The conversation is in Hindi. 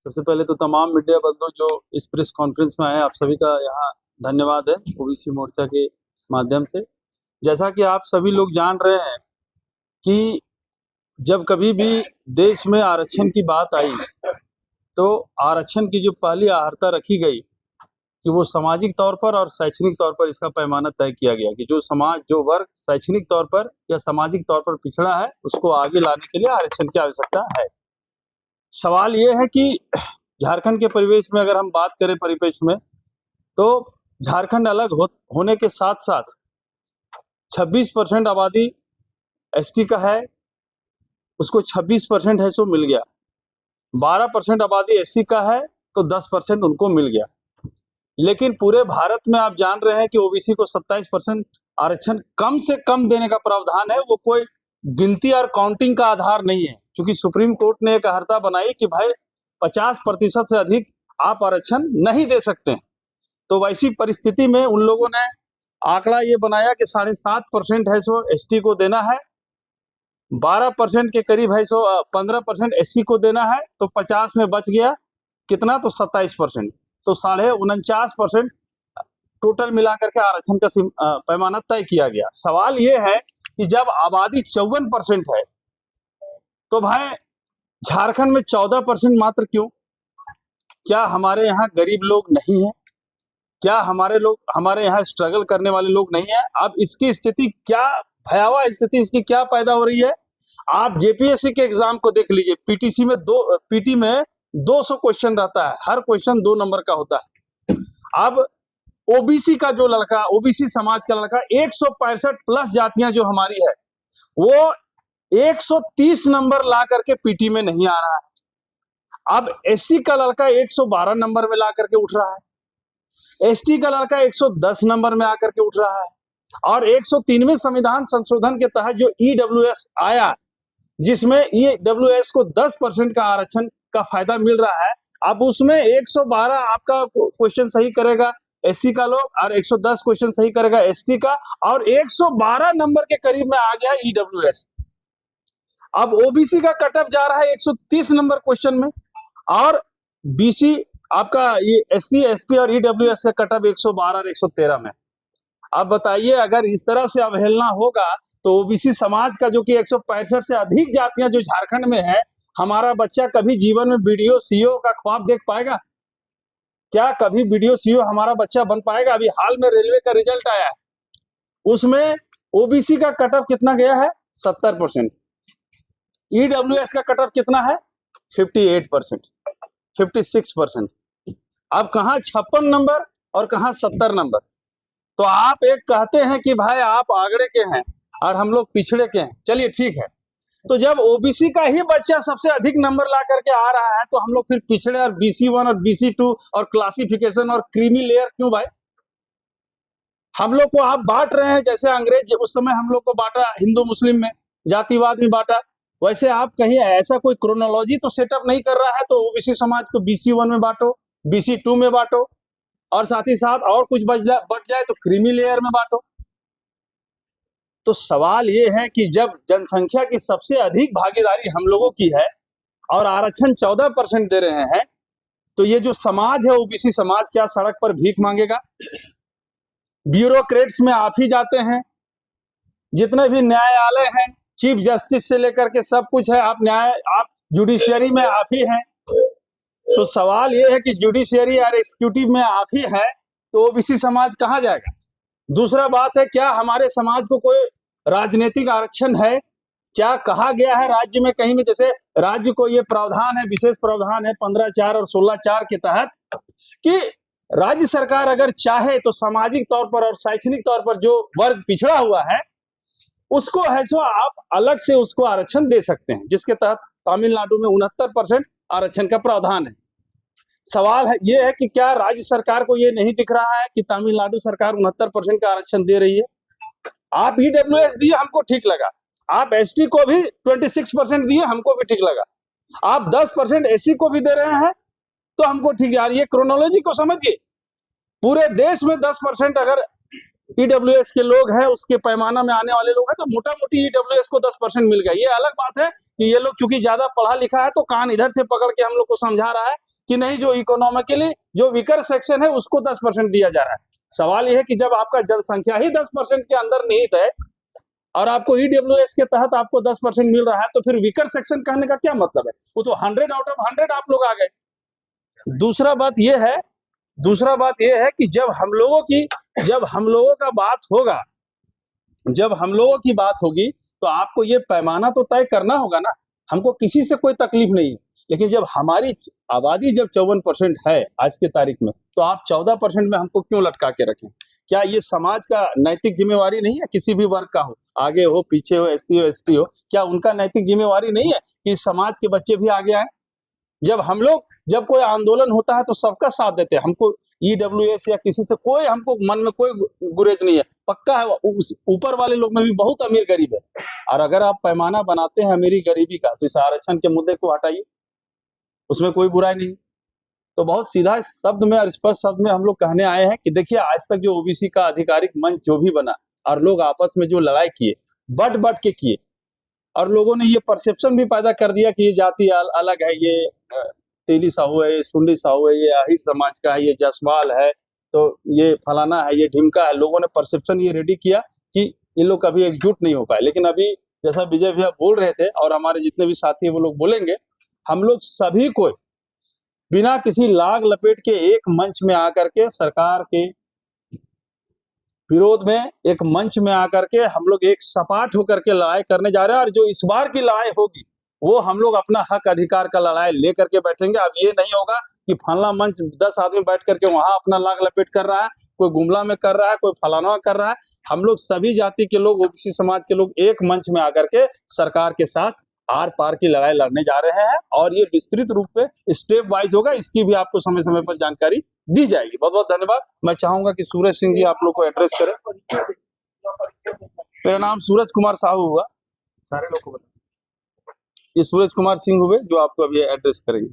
सबसे पहले तो तमाम मीडिया बंधु जो इस प्रेस कॉन्फ्रेंस में आए, आप सभी का यहाँ धन्यवाद है ओबीसी मोर्चा के माध्यम से। जैसा कि आप सभी लोग जान रहे हैं कि जब कभी भी देश में आरक्षण की बात आई तो आरक्षण की जो पहली आहर्ता रखी गई कि वो सामाजिक तौर पर और शैक्षणिक तौर पर इसका पैमाना तय किया गया कि जो वर्ग शैक्षणिक तौर पर या सामाजिक तौर पर पिछड़ा है उसको आगे लाने के लिए आरक्षण की आवश्यकता है। सवाल ये है कि झारखंड के परिवेश में अगर हम बात करें परिप्रेक्ष्य में, तो झारखंड अलग होने के साथ साथ 26% आबादी एसटी का है, उसको 26% है सो मिल गया। 12% आबादी एससी का है तो 10% उनको मिल गया। लेकिन पूरे भारत में आप जान रहे हैं कि ओबीसी को 27% आरक्षण कम से कम देने का प्रावधान है। वो कोई गिनती और काउंटिंग का आधार नहीं है, क्योंकि सुप्रीम कोर्ट ने एक आहर्ता बनाई कि भाई 50% से अधिक आप आरक्षण नहीं दे सकते हैं। तो वैसी परिस्थिति में उन लोगों ने आंकड़ा ये बनाया कि 7.5% है सो एसटी को देना है, 12% के करीब है सो 15% एससी को देना है, तो 50 में बच गया कितना, तो 27%, तो 49.5% टोटल मिलाकर के आरक्षण का पैमाना तय किया गया। सवाल ये है कि जब आबादी 54% है तो भाई झारखंड में 14% मात्र क्यों? क्या हमारे यहाँ गरीब लोग नहीं है? क्या हमारे यहाँ स्ट्रगल करने वाले लोग नहीं है? अब इसकी स्थिति क्या भयावह स्थिति इसकी क्या पैदा हो रही है? आप जेपीएससी के एग्जाम को देख लीजिए। पीटी में 200 क्वेश्चन रहता है, हर क्वेश्चन 2 नंबर का होता है। अब ओबीसी का जो लड़का, ओबीसी समाज का लड़का, 165 प्लस जातियां जो हमारी है, वो 130 नंबर ला करके पीटी में नहीं आ रहा है। अब एससी का लड़का 112 नंबर में ला करके उठ रहा है, एसटी का लड़का 110 नंबर में आकर के उठ रहा है, और 103वें संविधान संशोधन के तहत जो ईडब्ल्यूएस आया, जिसमें ईडब्ल्यूएस को 10% का आरक्षण का फायदा मिल रहा है, अब उसमें 112 आपका क्वेश्चन सही करेगा एससी का लोग, और 110 क्वेश्चन सही करेगा एसटी का, और 112 नंबर के करीब में आ गया ईडब्ल्यूएस। अब ओबीसी का कटअप जा रहा है 130 नंबर क्वेश्चन में, और बीसी आपका ये एससी एसटी और ईडब्ल्यूएस का कटअप 112 और 113 में। अब बताइए, अगर इस तरह से अवहेलना होगा तो ओबीसी समाज का जो कि 165 से अधिक जातियां जो झारखंड में है, हमारा बच्चा कभी जीवन में बीडीओ सीईओ का ख्वाब देख पाएगा? क्या कभी बीडीओ सीईओ हमारा बच्चा बन पाएगा? अभी हाल में रेलवे का रिजल्ट आया है, उसमें ओबीसी का कटअप कितना गया है? 70%। ईडब्ल्यूएस का कटअप कितना है? 58%, 56%। अब कहाँ 56 नंबर और कहाँ 70 नंबर? तो आप एक कहते हैं कि भाई आप आगड़े के हैं और हम लोग पिछड़े के हैं। चलिए ठीक है, तो जब ओबीसी का ही बच्चा सबसे अधिक नंबर ला करके आ रहा है तो हम लोग फिर पिछड़े और BC1 और BC2 और क्लासिफिकेशन और क्रीमी लेयर क्यों भाई? हम लोग को आप बांट रहे हैं, जैसे अंग्रेज उस समय हम लोग को बांटा हिंदू मुस्लिम में, जातिवाद में बांटा, वैसे आप कहीं ऐसा कोई क्रोनोलॉजी तो सेटअप नहीं कर रहा है। तो ओबीसी समाज को BC1 में बांटो, BC2 में बांटो, और साथ ही साथ और कुछ बच जाए तो क्रीमी लेयर में बांटो। तो सवाल ये है कि जब जनसंख्या की सबसे अधिक भागीदारी हम लोगों की है और आरक्षण 14% दे रहे हैं, तो ये जो समाज है ओबीसी समाज, क्या सड़क पर भीख मांगेगा? ब्यूरोक्रेट्स में आप ही जाते हैं, जितने भी न्यायालय हैं, चीफ जस्टिस से लेकर के सब कुछ है, आप जुडिशियरी में आप ही हैं। तो सवाल ये है कि जुडिशियरी और एग्जीक्यूटिव में आप ही है, तो ओबीसी समाज कहाँ जाएगा? दूसरा बात है, क्या हमारे समाज को कोई राजनीतिक आरक्षण है? क्या कहा गया है राज्य में कहीं में? जैसे राज्य को ये प्रावधान है, विशेष प्रावधान है 15(4) और 16(4) के तहत, कि राज्य सरकार अगर चाहे तो सामाजिक तौर पर और शैक्षणिक तौर पर जो वर्ग पिछड़ा हुआ है उसको है सो आप अलग से उसको आरक्षण दे सकते हैं, जिसके तहत तमिलनाडु में 69% आरक्षण का प्रावधान है। सवाल है ये है कि क्या राज्य सरकार को ये नहीं दिख रहा है कि तमिलनाडु सरकार 69% का आरक्षण दे रही है? आप ईडब्ल्यूएस दिए, हमको ठीक लगा। आप एसटी को भी 26% दिए, हमको भी ठीक लगा। आप 10% एससी को भी दे रहे हैं तो हमको ठीक है। यार ये क्रोनोलॉजी को समझिए, पूरे देश में 10% अगर ईडब्ल्यूएस के लोग हैं, उसके पैमाना में आने वाले लोग हैं, तो मोटा मोटी ईडब्ल्यूएस को 10% मिल गया। ये अलग बात है कि ये लोग चूंकि ज्यादा पढ़ा लिखा है तो कान इधर से पकड़ के हम लोग को समझा रहा है कि नहीं, जो इकोनॉमिकली जो वीकर सेक्शन है उसको 10% दिया जा रहा है। सवाल यह है कि जब आपका जनसंख्या ही 10% के अंदर निहित है और आपको ईडब्ल्यूएस के तहत आपको 10% मिल रहा है, तो फिर वीकर सेक्शन कहने का क्या मतलब है? वो तो 100 आउट ऑफ 100 आप लोग आ गए। दूसरा बात यह है कि जब हम लोगों का बात होगा, जब हम लोगों की बात होगी, तो आपको ये पैमाना तो तय करना होगा ना। हमको किसी से कोई तकलीफ नहीं है, लेकिन जब हमारी आबादी जब 54% है आज की तारीख में, तो आप 14% में हमको क्यों लटका के रखें? क्या ये समाज का नैतिक जिम्मेवारी नहीं है? किसी भी वर्ग का हो, आगे हो पीछे हो, एससी हो एसटी हो, क्या उनका नैतिक जिम्मेवारी नहीं है कि समाज के बच्चे भी आगे आए? जब कोई आंदोलन होता है तो सबका साथ देते हैं। हमको ईडब्ल्यूएस या किसी से कोई, हमको मन में कोई गुरेज नहीं है। पक्का है ऊपर वाले लोग में भी बहुत अमीर गरीब है, और अगर आप पैमाना बनाते हैं अमीरी गरीबी का, तो इस आरक्षण के मुद्दे को हटाइए, उसमें कोई बुराई नहीं। तो बहुत सीधा शब्द में और स्पष्ट शब्द में हम लोग कहने आए हैं कि देखिए, आज तक जो ओबीसी का आधिकारिक मंच जो भी बना और लोग आपस में जो लड़ाई किए, बढ़ के किए, और लोगों ने ये परसेप्शन भी पैदा कर दिया कि ये जाति अलग है, ये तेली साहू है, ये सुंडी साहू है, ये आहिर समाज का है, ये जसवाल है, तो ये फलाना है, ये ढिमका है। लोगों ने परसेप्शन ये रेडी किया कि ये लोग कभी एकजुट नहीं हो पाए। लेकिन अभी जैसा विजय भैया बोल रहे थे और हमारे जितने भी साथी वो लोग बोलेंगे, हम लोग सभी को बिना किसी लाग लपेट के एक मंच में आकर के, सरकार के विरोध में एक मंच में आकर के हम लोग एक सपाट होकर के लड़ाई करने जा रहे हैं। और जो इस बार की लड़ाई होगी, वो हम लोग अपना हक अधिकार का लड़ाई लेकर के बैठेंगे। अब ये नहीं होगा कि फलाना मंच 10 आदमी बैठ करके वहां अपना लाग लपेट कर रहा है, कोई गुमला में कर रहा है, कोई फलाना कर रहा है। हम लोग सभी जाति के लोग, ओबीसी समाज के लोग एक मंच में आकर के सरकार के साथ आर पार की लड़ाई लड़ने जा रहे हैं, और ये विस्तृत रूप पे स्टेप वाइज होगा। इसकी भी आपको समय समय पर जानकारी दी जाएगी। बहुत बहुत धन्यवाद। मैं चाहूंगा कि सूरज सिंह जी आप लोग को एड्रेस करें। मेरा नाम सूरज कुमार साहू हुआ, सारे लोग को बता, ये सूरज कुमार सिंह हुए जो आपको अभी एड्रेस करेंगे।